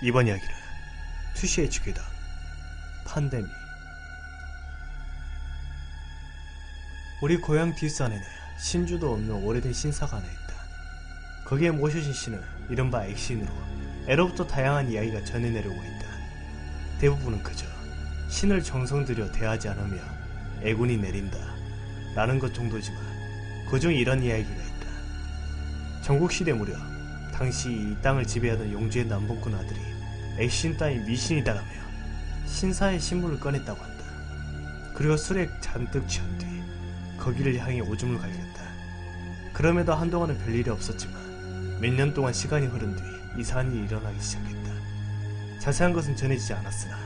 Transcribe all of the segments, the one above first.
이번 이야기는 2CH 괴담 판데믹. 우리 고향 뒷산에는 신주도 없는 오래된 신사가 하나 있다. 거기에 모셔진 신은 이른바 액신으로 애로부터 다양한 이야기가 전해내려오고 있다. 대부분은 그저 신을 정성 들여 대하지 않으며 애군이 내린다 라는 것 정도지만 그중 이런 이야기가 있다. 전국시대 무렵 당시 이 땅을 지배하던 용주의 남봉꾼 아들이 액신 따윈 미신이다라며 신사의 신문을 꺼냈다고 한다. 그리고 술에 잔뜩 취한 뒤 거기를 향해 오줌을 갈겼다. 그럼에도 한동안은 별일이 없었지만 몇 년 동안 시간이 흐른 뒤 이상한 일이 일어나기 시작했다. 자세한 것은 전해지지 않았으나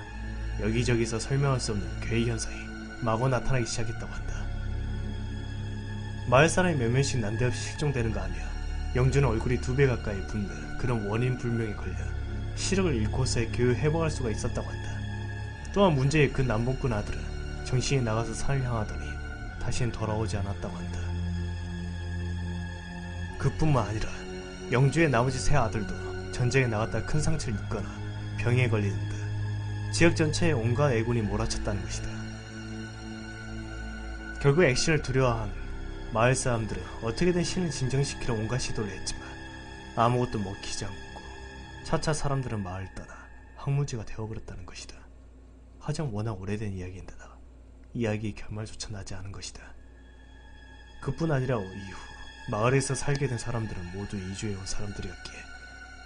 여기저기서 설명할 수 없는 괴이 현상이 마구 나타나기 시작했다고 한다. 마을 사람이 몇몇씩 난데없이 실종되는가 하며 영주는 얼굴이 2배 가까이 붓는 그런 원인 불명에 걸려 시력을 잃고서야 겨우 회복할 수가 있었다고 한다. 또한 문제의 그 남봉꾼 아들은 정신이 나가서 산을 향하더니 다시는 돌아오지 않았다고 한다. 그뿐만 아니라 영주의 나머지 3 아들도 전쟁에 나갔다 큰 상처를 입거나 병에 걸리는 듯 지역 전체에 온갖 애군이 몰아쳤다는 것이다. 결국 액신을 두려워한 마을 사람들은 어떻게든 신을 진정시키려 온갖 시도를 했지만 아무것도 먹히지 않고 차차 사람들은 마을을 떠나 황무지가 되어버렸다는 것이다. 하지만 워낙 오래된 이야기인데다가 이야기의 결말조차 나지 않은 것이다. 그뿐 아니라 이후 마을에서 살게 된 사람들은 모두 이주해온 사람들이었기에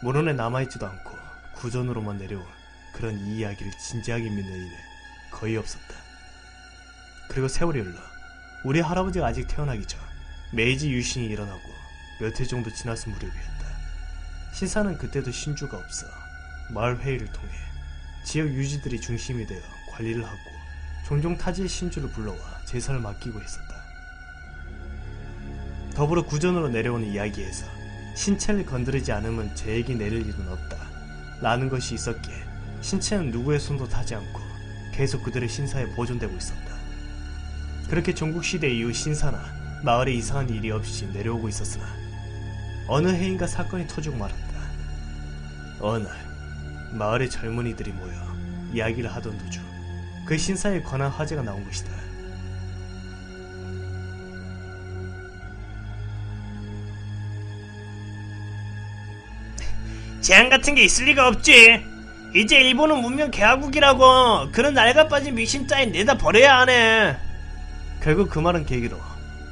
문헌에 남아있지도 않고 구전으로만 내려온 그런 이 이야기를 진지하게 믿는 이는 거의 없었다. 그리고 세월이 흘러 우리 할아버지가 아직 태어나기 전 메이지 유신이 일어나고 몇 해 정도 지났을 무렵이었다. 신사는 그때도 신주가 없어 마을 회의를 통해 지역 유지들이 중심이 되어 관리를 하고 종종 타지의 신주를 불러와 제사를 맡기고 했었다. 더불어 구전으로 내려오는 이야기에서 신체를 건드리지 않으면 죄액이 내릴 일은 없다 라는 것이 있었기에 신체는 누구의 손도 타지 않고 계속 그들의 신사에 보존되고 있었다. 그렇게 전국시대 이후 신사나 마을에 이상한 일이 없이 내려오고 있었으나 어느 해인가 사건이 터지고 말았다. 어느 날 마을의 젊은이들이 모여 이야기를 하던 도중 그 신사에 관한 화제가 나온 것이다. 재앙 같은 게 있을 리가 없지. 이제 일본은 문명 개화국이라고 그런 낡아빠진 미신 따윈 내다 버려야 하네. 결국 그 말은 계기로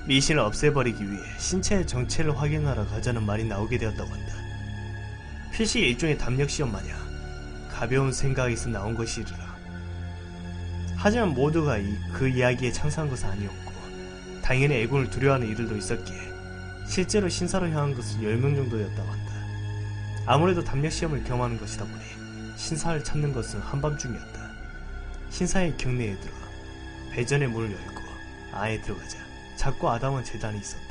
미신을 없애버리기 위해 신체의 정체를 확인하러 가자는 말이 나오게 되었다고 한다. 필시 일종의 담력시험 마냥 가벼운 생각에서 나온 것이리라. 하지만 모두가 그 이야기에 찬성한 것은 아니었고 당연히 애군을 두려워하는 이들도 있었기에 실제로 신사로 향한 것은 10명 정도였다고 한다. 아무래도 담력시험을 경험하는 것이다 보니 신사를 찾는 것은 한밤중이었다. 신사의 경내에 들어 배전의 문을 열고 안에 들어가자 작고 아담한 제단이 있었다.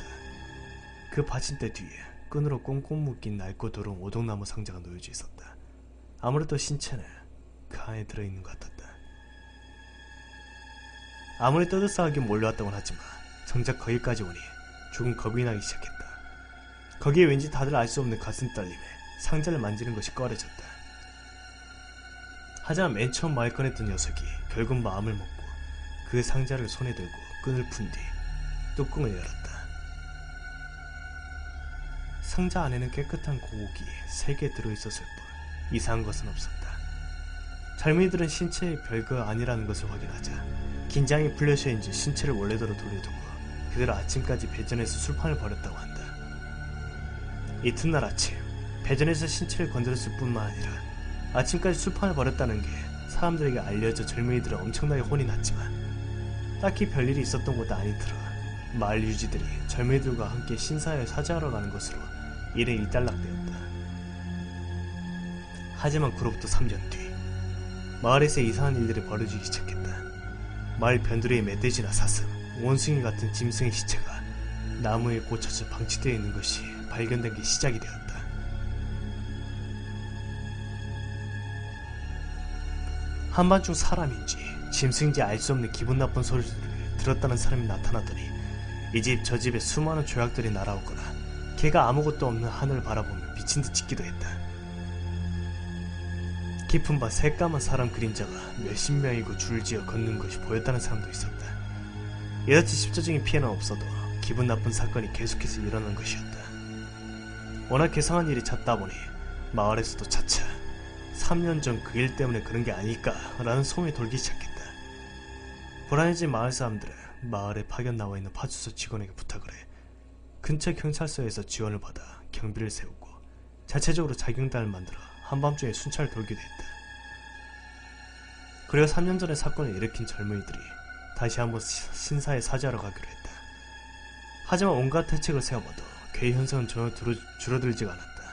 그 받침대 뒤에 끈으로 꽁꽁 묶인 낡고 더러운 오동나무 상자가 놓여져 있었다. 아무래도 신체는 그 안에 들어있는 것 같았다. 아무리 떠들썩하게 몰려왔다곤 하지만 정작 거기까지 오니 조금 겁이 나기 시작했다. 거기에 왠지 다들 알 수 없는 가슴 떨림에 상자를 만지는 것이 꺼려졌다. 하지만 맨 처음 말 꺼냈던 녀석이 결국 마음을 먹고 그 상자를 손에 들고 끈을 푼 뒤 뚜껑을 열었다. 상자 안에는 깨끗한 고국이 3개 들어있었을 뿐 이상한 것은 없었다. 젊은이들은 신체의 별거 아니라는 것을 확인하자 긴장이 풀려서인지 신체를 원래대로 돌려두고 그대로 아침까지 배전에서 술판을 벌였다고 한다. 이튿날 아침 배전에서 신체를 건드렸을 뿐만 아니라 아침까지 술판을 벌였다는 게 사람들에게 알려져 젊은이들은 엄청나게 혼이 났지만 딱히 별일이 있었던 것도 아니더라. 마을 유지들이 젊은이들과 함께 신사에 사죄하러 가는 것으로 일은 일단락되었다. 하지만 그로부터 3년 뒤 마을에서 이상한 일들이 벌어지기 시작했다. 마을 변두리의 멧돼지나 사슴, 원숭이 같은 짐승의 시체가 나무에 꽂혀서 방치되어 있는 것이 발견된 게 시작이 되었다. 한밤중 사람인지 짐승인지 알 수 없는 기분 나쁜 소리를 들었다는 사람이 나타나더니 이 집 저 집에 수많은 조약들이 날아오거나 걔가 아무것도 없는 하늘을 바라보며 미친듯 짖기도 했다. 깊은 밭 새까만 사람 그림자가 몇십 명이고 줄을 지어 걷는 것이 보였다는 사람도 있었다. 이렇듯 십자적인 피해는 없어도 기분 나쁜 사건이 계속해서 일어난 것이었다. 워낙 괴상한 일이 잦다 보니 마을에서도 차차 3년 전 그 일 때문에 그런 게 아닐까라는 소문이 돌기 시작했다. 불안해진 마을 사람들은 마을에 파견 나와 있는 파출소 직원에게 부탁을 해 근처 경찰서에서 지원을 받아 경비를 세우고 자체적으로 자경단을 만들어 한밤중에 순찰을 돌기도 했다. 그리고 3년 전에 사건을 일으킨 젊은이들이 다시 한번 신사에 사죄하러 가기로 했다. 하지만 온갖 대책을 세워봐도 괴이 현상은 전혀 줄어들지가 않았다.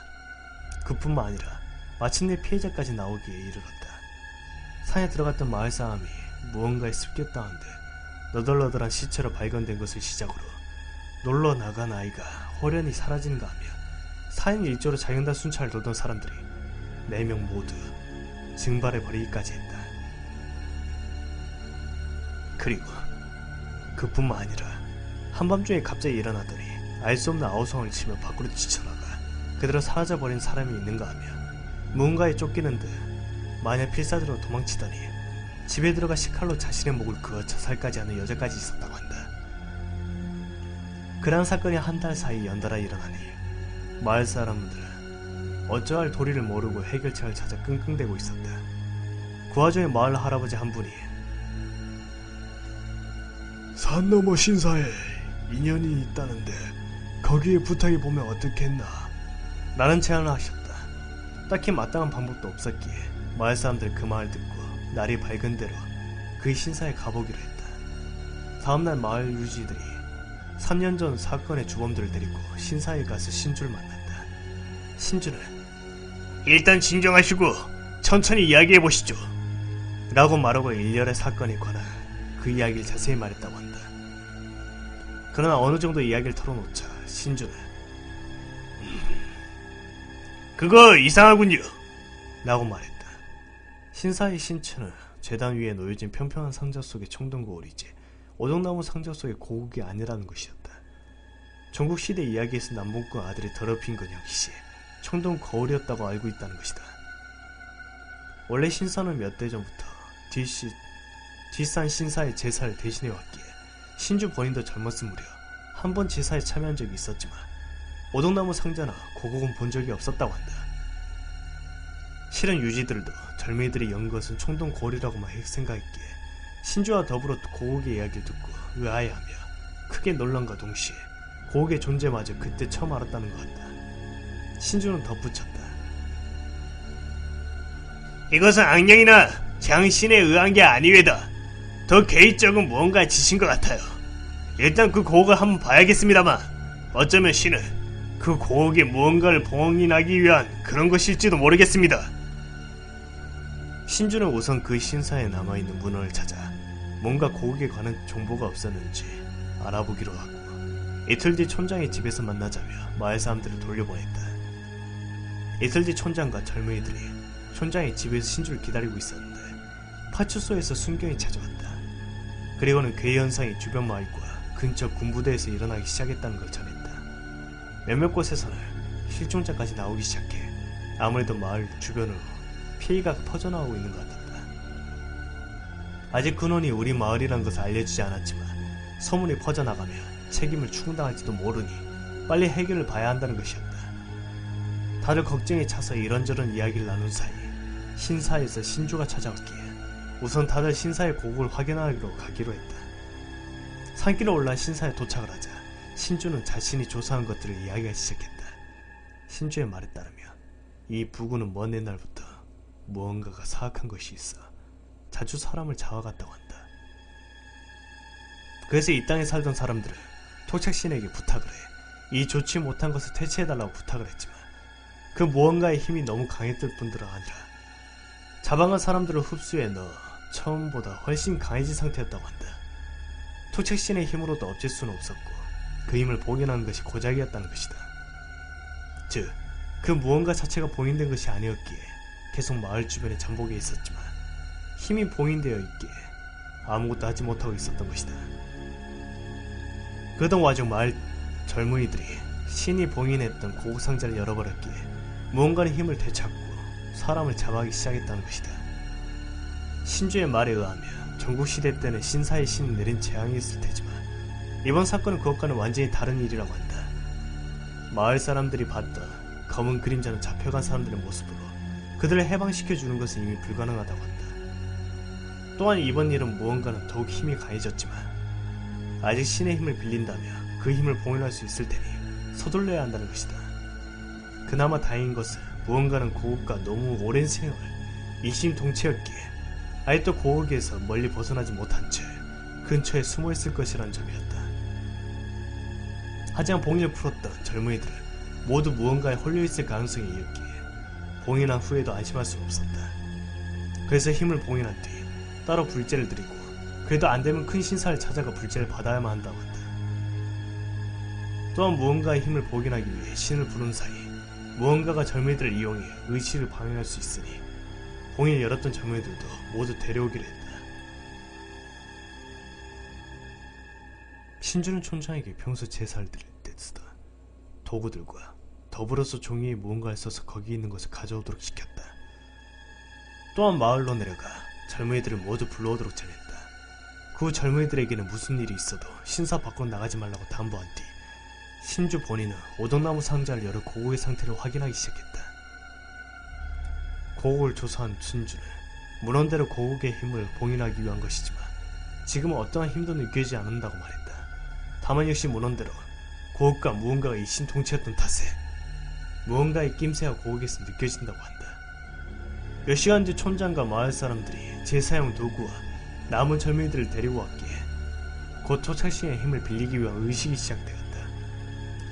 그뿐만 아니라 마침내 피해자까지 나오기에 이르렀다. 산에 들어갔던 마을 사람이 무언가에 습격당한 듯 너덜너덜한 시체로 발견된 것을 시작으로 놀러 나간 아이가 호련히 사라지는가 하며 4인 1조로 자경단 순찰을 돌던 사람들이 4명 모두 증발해버리기까지 했다. 그리고 그뿐만 아니라 한밤중에 갑자기 일어나더니 알 수 없는 아우성을 치며 밖으로 지쳐나가 그대로 사라져버린 사람이 있는가 하며 무언가에 쫓기는 듯 마녀 필사들로 도망치더니 집에 들어가 식칼로 자신의 목을 그어 자살까지 하는 여자까지 있었다고 한다. 그러한 사건이 한 달 사이 연달아 일어나니 마을 사람들은 어쩌할 도리를 모르고 해결책을 찾아 끙끙대고 있었다. 그 와중에 마을 할아버지 한 분이 산 너머 신사에 인연이 있다는데 거기에 부탁해보면 어떻겠나 라는 제안을 하셨다. 딱히 마땅한 방법도 없었기에 마을 사람들 그 말을 듣고 날이 밝은 대로 그 신사에 가보기로 했다. 다음날 마을 유지들이 3년 전 사건의 주범들을 데리고 신사에 가서 신주를 만났다. 신주는 일단 진정하시고 천천히 이야기해보시죠 라고 말하고 일련의 사건에 관한 그 이야기를 자세히 말했다고 한다. 그러나 어느 정도 이야기를 털어놓자 신주는 그거 이상하군요 라고 말했다. 신사의 신체는 재단 위에 놓여진 평평한 상자 속의 청동거울이지 오동나무 상자 속의 고국이 아니라는 것이었다. 전국시대 이야기에서 남봉꾼 아들이 더럽힌 건 역시 청동거울이었다고 알고 있다는 것이다. 원래 신사는 몇 대 전부터 뒷산 신사의 제사를 대신해왔기에 신주 본인도 젊었을 무렵 한 번 제사에 참여한 적이 있었지만 오동나무 상자나 고국은 본 적이 없었다고 한다. 실은 유지들도 젊은이들이 연 것은 청동거울이라고만 생각했기에 신주와 더불어 고국의 이야기를 듣고 의아해하며 크게 놀란과 동시에 고국의 존재마저 그때 처음 알았다는 것 같다. 신주는 덧붙였다. 이것은 악령이나 장신에 의한 게 아니외다. 더 개의적인 무언가에 지신 것 같아요. 일단 그 고옥을 한번 봐야겠습니다만 어쩌면 신은 그 고옥에 무언가를 봉인하기 위한 그런 것일지도 모르겠습니다. 신주는 우선 그 신사에 남아있는 문헌을 찾아 뭔가 고옥에 관한 정보가 없었는지 알아보기로 하고 이틀 뒤 촌장의 집에서 만나자며 마을 사람들을 돌려보냈다. 이틀 뒤 촌장과 젊은이들이 촌장의 집에서 신주를 기다리고 있었는데 파출소에서 순경이 찾아왔다. 그리고는 괴 현상이 주변 마을과 근처 군부대에서 일어나기 시작했다는 걸 전했다. 몇몇 곳에서는 실종자까지 나오기 시작해 아무래도 마을 주변으로 피해가 퍼져나오고 있는 것 같았다. 아직 근원이 우리 마을이라는 것을 알려주지 않았지만 소문이 퍼져나가며 책임을 충당할지도 모르니 빨리 해결을 봐야 한다는 것이었다. 다들 걱정에 차서 이런저런 이야기를 나눈 사이 신사에서 신주가 찾아왔기에 우선 다들 신사의 고국을 확인하기로 가기로 했다. 산길에 올라 신사에 도착을 하자 신주는 자신이 조사한 것들을 이야기하기 시작했다. 신주의 말에 따르면 이 부구는 먼 옛날부터 무언가가 사악한 것이 있어 자주 사람을 잡아갔다고 한다. 그래서 이 땅에 살던 사람들은 토착신에게 부탁을 해 이 좋지 못한 것을 퇴치해달라고 부탁을 했지만 그 무언가의 힘이 너무 강했을 뿐더러 아니라 잡아간 사람들을 흡수해 넣어 처음보다 훨씬 강해진 상태였다고 한다. 토착신의 힘으로도 없앨 수는 없었고 그 힘을 봉인하는 것이 고작이었다는 것이다. 즉, 그 무언가 자체가 봉인된 것이 아니었기에 계속 마을 주변에 잠복해 있었지만 힘이 봉인되어 있기에 아무것도 하지 못하고 있었던 것이다. 그러던 와중 마을 젊은이들이 신이 봉인했던 고국 상자를 열어버렸기에 무언가의 힘을 되찾고 사람을 잡아가기 시작했다는 것이다. 신주의 말에 의하면 전국시대 때는 신사의 신이 내린 재앙이었을 테지만 이번 사건은 그것과는 완전히 다른 일이라고 한다. 마을 사람들이 봤던 검은 그림자는 잡혀간 사람들의 모습으로 그들을 해방시켜주는 것은 이미 불가능하다고 한다. 또한 이번 일은 무언가는 더욱 힘이 강해졌지만 아직 신의 힘을 빌린다면 그 힘을 봉인할 수 있을 테니 서둘러야 한다는 것이다. 그나마 다행인 것은 무언가는 고국과 너무 오랜 세월 이심동체였기에 아직도 고국에서 멀리 벗어나지 못한 채 근처에 숨어있을 것이라는 점이었다. 하지만 봉인을 풀었던 젊은이들은 모두 무언가에 홀려있을 가능성이 있었기에 봉인한 후에도 안심할 수 없었다. 그래서 힘을 봉인한 뒤 따로 불제를 드리고 그래도 안되면 큰 신사를 찾아가 불제를 받아야만 한다고 한다. 또한 무언가의 힘을 복원하기 위해 신을 부른 사이 무언가가 젊은이들을 이용해 의식을 방해할 수 있으니 봉인을 열었던 젊은이들도 모두 데려오기로 했다. 신주는 촌장에게 평소 제사를 드릴 때 쓰던 도구들과 더불어서 종이에 무언가를 써서 거기 있는 것을 가져오도록 시켰다. 또한 마을로 내려가 젊은이들을 모두 불러오도록 전했다. 그 후 젊은이들에게는 무슨 일이 있어도 신사 밖으로 나가지 말라고 당부한 뒤 신주 본인은 오동나무 상자를 열어 고국의 상태를 확인하기 시작했다. 고국을 조사한 신주는 문헌대로 고국의 힘을 봉인하기 위한 것이지만 지금은 어떠한 힘도 느껴지지 않는다고 말했다. 다만 역시 문헌대로 고국과 무언가가 이신통치였던 탓에 무언가의 낌새가 고국에서 느껴진다고 한다. 몇 시간 뒤 촌장과 마을 사람들이 제사용 도구와 남은 젊은이들을 데리고 왔기에 곧 초창신의 힘을 빌리기 위한 의식이 시작되었다.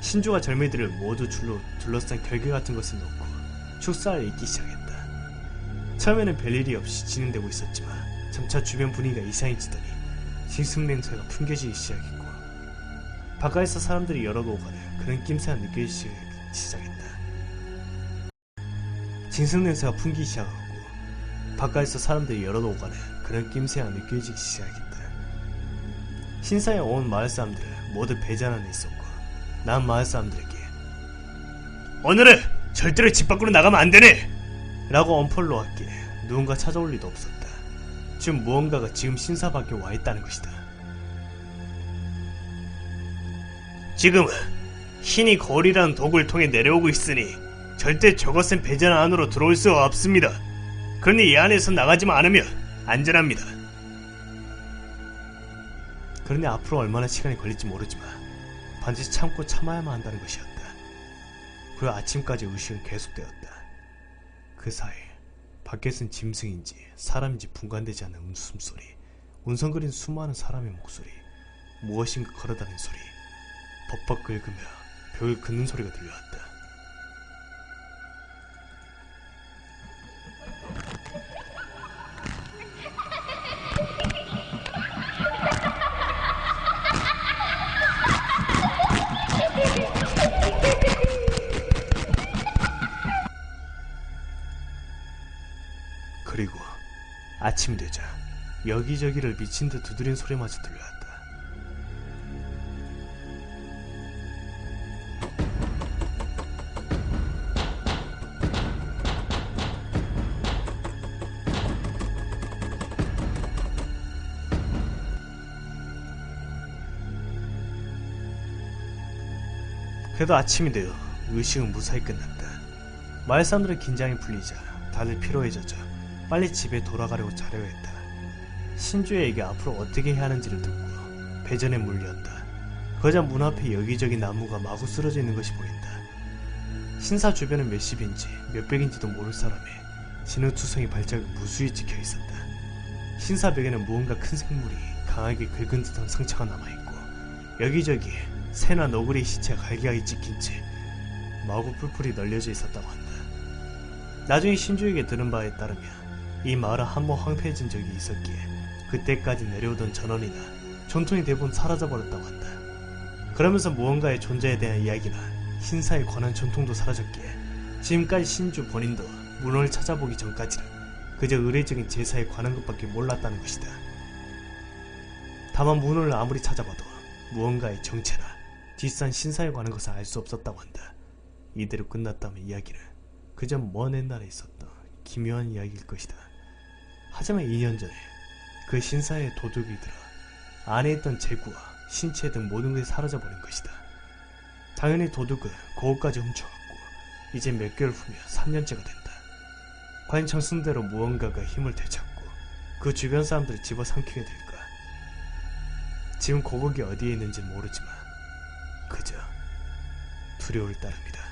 신주가 젊은이들을 모두 줄로 둘러싼 결계 같은 것을 놓고 축사를 잇기 시작했다. 처음에는 별일이 없이 진행되고 있었지만 점차 주변 분위기가 이상해지더니 징승 냄새가 풍겨지기 시작했고 바깥에서 사람들이 여럿 오가는 그런 낌새가 느껴지기 시작했다. 징승 냄새가 풍기기 시작하고 바깥에서 사람들이 여럿 오가는 그런 낌새가 느껴지기 시작했다. 신사에 온 마을 사람들은 모두 배잔 안에 있었고 난 마을 사람들에게 오늘은 절대로 집 밖으로 나가면 안 되네! 라고 엄포를 놓았기에 누군가 찾아올 리도 없었다. 지금 무언가가 지금 신사 밖에 와 있다는 것이다. 지금은 신이 거울이라는 도구를 통해 내려오고 있으니 절대 저것은 배전 안으로 들어올 수 없습니다. 그러니 이 안에서 나가지만 않으면 안전합니다. 그러니 앞으로 얼마나 시간이 걸릴지 모르지만 반드시 참고 참아야만 한다는 것이었다. 그리고 아침까지 의식은 계속되었다. 그 사이 밖에선 짐승인지 사람인지 분간되지 않는 웃음소리, 운성거리는 수많은 사람의 목소리, 무엇인가 걸어다니는 소리, 벅벅 긁으며 벽을 긋는 소리가 들려왔다. 그리고 아침이 되자 여기저기를 미친듯 두드린 소리마저 들려왔다. 그래도 아침이 되어 의식은 무사히 끝났다. 마을 사람들의 긴장이 풀리자 다들 피로해져져 빨리 집에 돌아가려고 자려고 했다. 신주에게 앞으로 어떻게 해야 하는지를 듣고 배전에 물렸다. 그러자 문 앞에 여기저기 나무가 마구 쓰러져 있는 것이 보인다. 신사 주변은 몇십인지 몇백인지도 모를 사람의 진흙투성이 발자국이 무수히 찍혀 있었다. 신사 벽에는 무언가 큰 생물이 강하게 긁은 듯한 상처가 남아있고 여기저기에 새나 너구리의 시체가 갈기갈기 찍힌 채 마구 뿔뿔이 널려져 있었다고 한다. 나중에 신주에게 들은 바에 따르면 이 마을은 한번 황폐해진 적이 있었기에 그때까지 내려오던 전원이나 전통이 대부분 사라져버렸다고 한다. 그러면서 무언가의 존재에 대한 이야기나 신사에 관한 전통도 사라졌기에 지금까지 신주 본인도 문헌을 찾아보기 전까지는 그저 의례적인 제사에 관한 것밖에 몰랐다는 것이다. 다만 문헌을 아무리 찾아봐도 무언가의 정체나 뒷산 신사에 관한 것을 알 수 없었다고 한다. 이대로 끝났다면 이야기는 그저 먼 옛날에 있었던 기묘한 이야기일 것이다. 하지만 2년 전에 그 신사의 도둑이 들어 안에 있던 재구와 신체 등 모든 것이 사라져버린 것이다. 당연히 도둑은 고옷까지 훔쳐갔고 이제 몇 개월 후면 3년째가 된다. 과연 정승대로 무언가가 힘을 되찾고 그 주변 사람들을 집어삼키게 될까? 지금 고국이 어디에 있는지 모르지만 그저 두려울 따름이다.